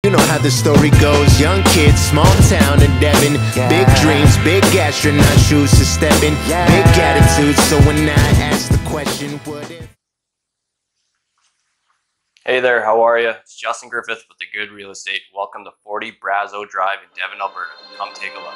You know how the story goes. Young kids, small town in Devon. Big dreams, big astronaut shoes to step in. Big attitude, so when I ask the question, what if? Hey there, how are you? It's Justin Griffith with The Good Real Estate. Welcome to 40 Brazeau Drive in Devon, Alberta. Come take a look.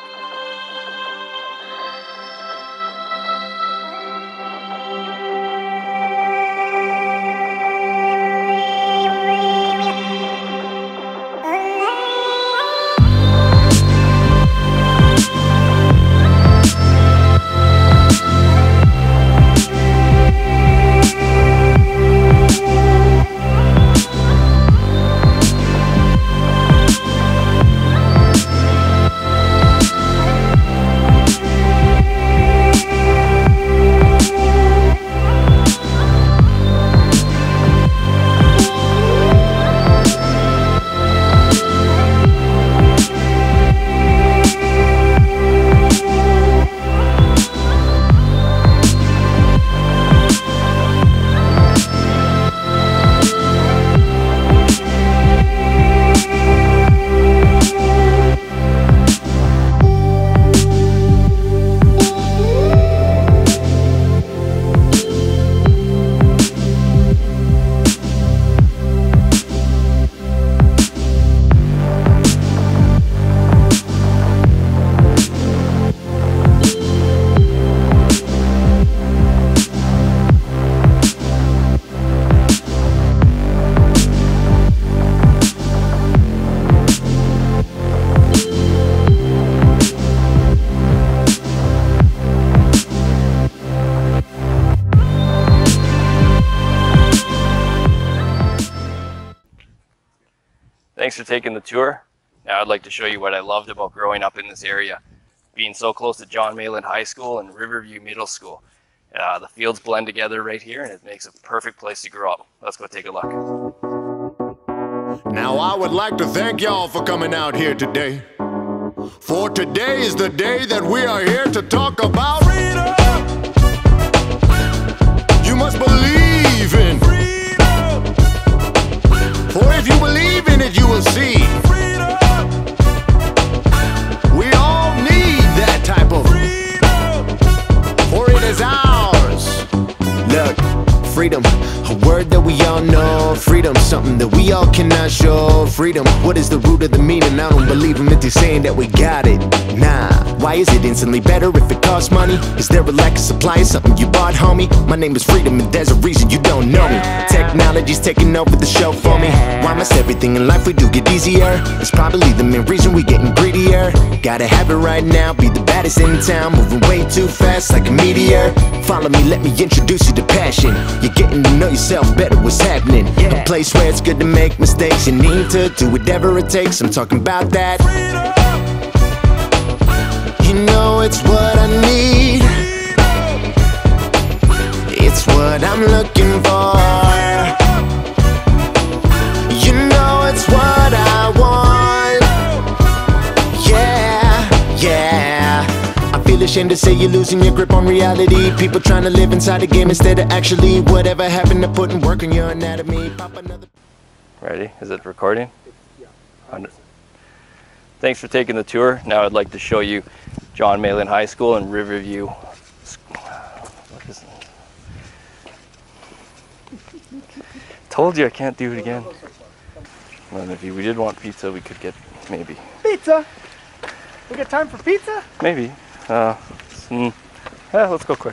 Thanks for taking the tour. Now I'd like to show you what I loved about growing up in this area. Being so close to John Mayland High School and Riverview Middle School. The fields blend together right here and it makes a perfect place to grow up. Let's go take a look. Now I would like to thank y'all for coming out here today. For today is the day that we are here to talk about freedom. You must believe in freedom. For if you believe in it, you will see freedom. We all need that type of freedom, for it is ours. Look, freedom, a word that we all know. Freedom, something that we all cannot show. Freedom, what is the root of the meaning? I don't believe them if they're saying that we got it. Nah, why is it instantly better if it costs money? Is there a lack of supply of something you bought, homie? My name is Freedom and there's a reason you don't know me. Technology's taking over the show for me. Why must everything in life we do get easier? It's probably the main reason we getting greedier. Gotta have it right now, be the baddest in town. Moving way too fast like a meteor. Follow me, let me introduce you to passion. You're getting to know yourself better, what's happening. A place where it's good to make mistakes. You need to do whatever it takes, I'm talking about that freedom. You know it's what I need. It's what I'm looking for. You know it's what I want. Yeah, yeah. I feel ashamed to say you're losing your grip on reality. People trying to live inside a game instead of actually whatever happened to putting work on your anatomy. Pop another. Ready? Is it recording? Yeah. Thanks for taking the tour. Now I'd like to show you John Mayland High School and Riverview. What is it? Told you I can't do it again. And if we did want pizza, we could get maybe. Pizza? We got time for pizza? Maybe. Yeah, let's go quick.